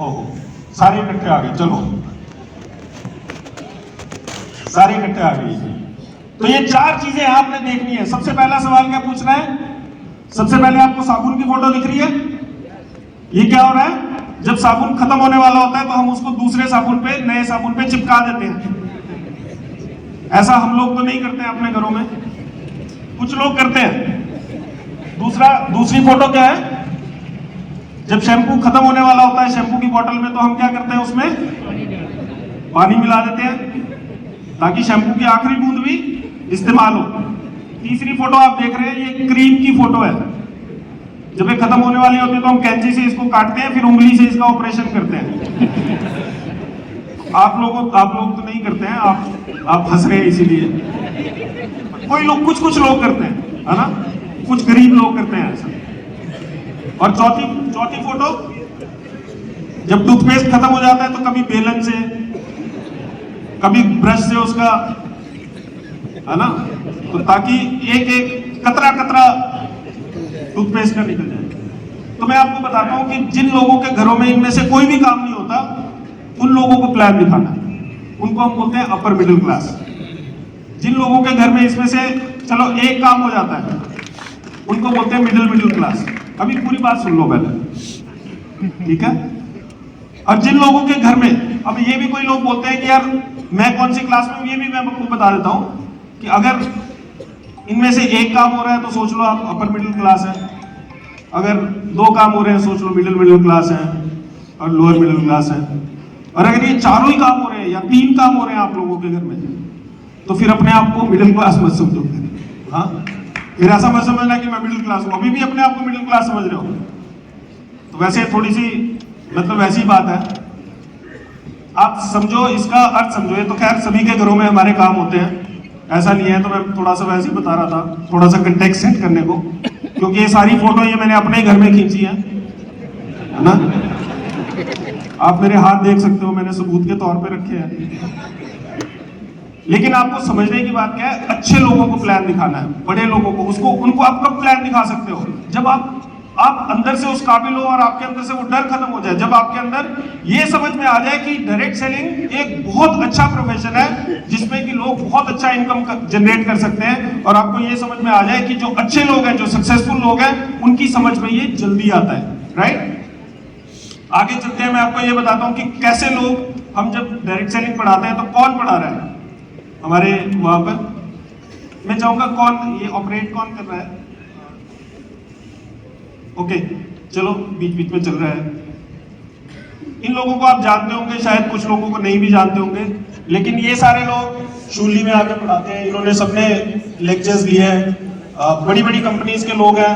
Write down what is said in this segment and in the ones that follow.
ओहो, सारे इकट्ठे आ गए, चलो सारे इकट्ठे आ गए। तो ये चार चीजें आपने देखनी है। सबसे पहला सवाल क्या पूछना है? सबसे पहले आपको साबुन की फोटो दिख रही है? ये क्या हो रहा है? जब साबुन खत्म होने वाला होता है तो हम उसको दूसरे साबुन पे, नए साबुन पे चिपका देते हैं। ऐसा हम लोग तो नहीं करते हैं अपने घरों में, कुछ लोग करते हैं। दूसरी फोटो क्या है? जब शैम्पू खत्म होने वाला होता है शैम्पू की बोतल में, तो हम क्या करते हैं? उसमें पानी मिला देते हैं ताकि शैम्पू की आखिरी बूंद भी इस्तेमाल हो। तीसरी फोटो आप देख रहे हैं, ये क्रीम की फोटो है। जब ये खत्म होने वाली होती है तो हम कैंची से इसको काटते हैं, फिर उंगली से इसका ऑपरेशन करते हैं। आप लोग तो नहीं करते हैं, आप हंस रहे हैं इसीलिए। कोई लोग, कुछ लोग करते हैं, है ना? कुछ गरीब लोग करते हैं ऐसा। और चौथी फोटो, जब टूथपेस्ट खत्म हो जाता है तो कभी बेलन से, कभी ब्रश से उसका, है ना, तो ताकि एक कतरा टूथपेस्ट का निकल जाए। तो मैं आपको बताता हूं कि जिन लोगों के घरों में इनमें से कोई भी काम नहीं होता, उन लोगों को प्लान दिखाना है। उनको हम बोलते हैं अपर मिडिल क्लास। जिन लोगों के घर में इसमें से चलो एक काम हो जाता है, उनको बोलते हैं मिडिल क्लास। अभी पूरी बात सुन लो पहले, ठीक है? और जिन लोगों के घर में, अब ये भी कोई लोग बोलते हैं कि यार मैं कौन सी क्लास में हूं, ये भी मैं आपको बता देता हूं कि अगर इनमें से एक काम हो रहा है तो सोच लो आप अपर मिडिल क्लास है। अगर दो काम हो रहे हैं सोच लो मिडिल क्लास है और लोअर मिडिल क्लास है। और अगर ये चारों ही काम हो रहे हैं या 3 काम हो रहे हैं आप लोगों के घर में, तो फिर अपने आप को मिडिल क्लास मत समझो। हाँ, फिर ऐसा मत समझना कि मैं मिडिल क्लास हूं। अभी भी अपने आप को मिडिल क्लास समझ रहे हो तो वैसे थोड़ी सी मतलब ऐसी बात है, आप समझो, इसका अर्थ समझो। ये तो खैर सभी के घरों में हमारे काम होते हैं, ऐसा नहीं है। तो मैं थोड़ा सा वैसे ही बता रहा था, थोड़ा सा कंटेक्स्ट सेट करने को, क्योंकि ये सारी फोटो ये मैंने अपने घर में खींची है ना? आप मेरे हाथ देख सकते हो, मैंने सबूत के तौर पे रखे हैं। लेकिन आपको समझने की बात क्या है? अच्छे लोगों को प्लान दिखाना है, बड़े लोगों को, उनको आप कब प्लान दिखा सकते हो? जब आप अंदर से उस काबिल हो और आपके अंदर से वो डर खत्म हो जाए। जब आपके अंदर ये समझ में आ जाए कि डायरेक्ट सेलिंग एक बहुत अच्छा प्रोफेशन है जिसमें कि लोग बहुत अच्छा इनकम जनरेट कर सकते हैं, और आपको ये समझ में आ जाए कि जो अच्छे लोग हैं, जो सक्सेसफुल लोग हैं, उनकी समझ में ये जल्दी आता है। राइट, आगे चलते हैं। मैं आपको ये बताता हूं कि कैसे लोग, हम जब डायरेक्ट सेलिंग पढ़ाते हैं तो कौन पढ़ा रहा है हमारे वहां पर? मैं चाहूंगा कौन ये ऑपरेट कौन कर रहा है? ओके, चलो बीच में चल रहा है। इन लोगों को आप जानते होंगे, शायद कुछ लोगों को नहीं भी जानते होंगे, लेकिन ये सारे लोग शूली में आके पढ़ाते हैं। इन्होंने सबने लेक्चर्स लिए हैं, बड़ी कंपनीज के लोग हैं,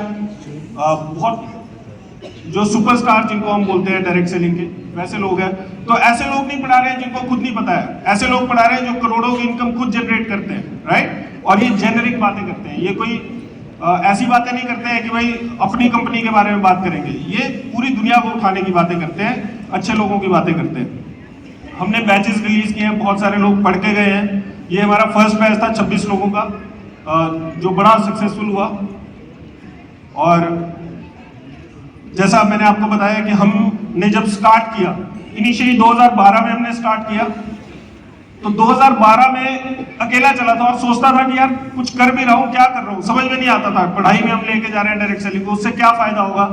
बहुत जो सुपरस्टार जिनको हम बोलते हैं डायरेक्ट सेलिंग के, वैसे लोग हैं। तो ऐसे लोग नहीं पढ़ा रहे हैं जिनको खुद नहीं पता है, ऐसे लोग पढ़ा रहे हैं जो करोड़ों की इनकम खुद जनरेट करते हैं। राइट, और ये जेनरिक बातें करते हैं, ये कोई ऐसी बातें नहीं करते हैं कि भाई अपनी कंपनी के बारे में बात करेंगे। ये पूरी दुनिया को उठाने की बातें करते हैं, अच्छे लोगों की बातें करते हैं। हमने बैचेस रिलीज किए हैं, बहुत सारे लोग पढ़ के गए हैं। ये हमारा फर्स्ट बैच था 26 लोगों का, जो बड़ा सक्सेसफुल हुआ। और जैसा मैंने आपको बताया कि हमने जब स्टार्ट किया, इनिशियली 2012 में हमने स्टार्ट किया, तो 2012 में अकेला चला था और सोचता था कि यार कुछ कर भी रहा हूं, क्या कर रहा हूं, समझ में नहीं आता था। पढ़ाई में हम लेके जा रहे हैं डायरेक्ट सेलिंग को, उससे क्या फायदा होगा,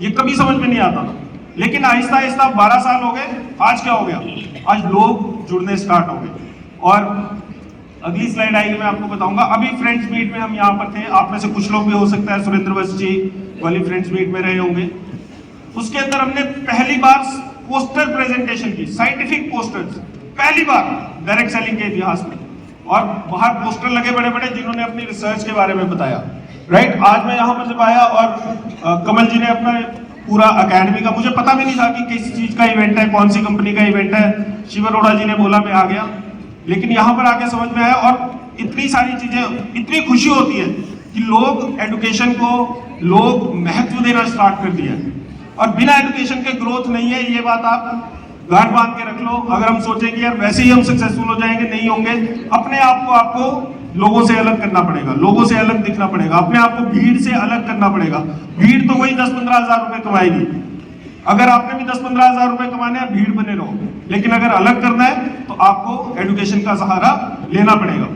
ये कभी समझ में नहीं आता था। लेकिन आहिस्ता आहिस्ता 12 साल हो गए, आज क्या हो गया? आज लोग जुड़ने स्टार्ट हो गए। और अगली स्लाइड आएगी, मैं आपको बताऊंगा। अभी फ्रेंड्स मीट में हम यहाँ पर थे, आप में से कुछ लोग भी हो सकता है सुरेंद्र वस्त जी वाली फ्रेंड्स मीट में रहे होंगे। उसके अंदर हमने पहली बार पोस्टर प्रेजेंटेशन की, साइंटिफिक पोस्टर्स, पहली बार डायरेक्ट सेलिंग के इतिहास में। और बाहर पोस्टर लगे बड़े बड़े जिन्होंने अपनी रिसर्च के बारे में बताया। राइट, आज मैं यहाँ पर जब आया और कमल जी ने अपना पूरा अकेडमी का, मुझे पता भी नहीं था कि किस चीज का इवेंट है, कौन सी कंपनी का इवेंट है। शिव अरोड़ा जी ने बोला, मैं आ गया। लेकिन यहाँ पर आके समझ में आया, और इतनी सारी चीजें, इतनी खुशी होती है कि लोग एजुकेशन को लोग महत्व देना स्टार्ट कर दिया है। और बिना एजुकेशन के ग्रोथ नहीं है, ये बात आप गांठ बांध के रख लो। अगर हम सोचें कि यार वैसे ही हम सक्सेसफुल हो जाएंगे, नहीं होंगे। अपने आप को आपको लोगों से अलग करना पड़ेगा, लोगों से अलग दिखना पड़ेगा, अपने आप को भीड़ से अलग करना पड़ेगा। भीड़ तो वही 10-15 हज़ार रुपए कमाएगी, अगर आपने भी 10-15 हजार रुपए कमाने हैं, भीड़ बने रहो, लेकिन अगर अलग करना है तो आपको एजुकेशन का सहारा लेना पड़ेगा।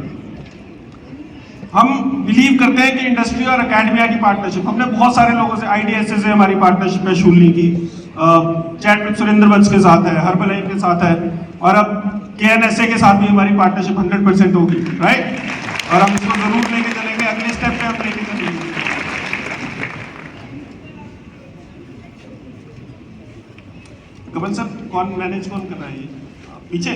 हम बिलीव करते हैं कि इंडस्ट्री और एकेडमिया की पार्टनरशिप, हमने बहुत सारे लोगों से, IDSA से हमारी पार्टनरशिप है शूलनी की, चैट विद सुरेंद्र वंश के साथ है, हर्बलाइफ के साथ है, और अब KNSA के साथ भी हमारी पार्टनरशिप 100% होगी, राइट। और हम इसको जरूर लेके चलेंगे, अगले स्टेप पे हम लेके चलेंगे। कमल सर, कौन मैनेज कौन कर रहा है ये पीछे?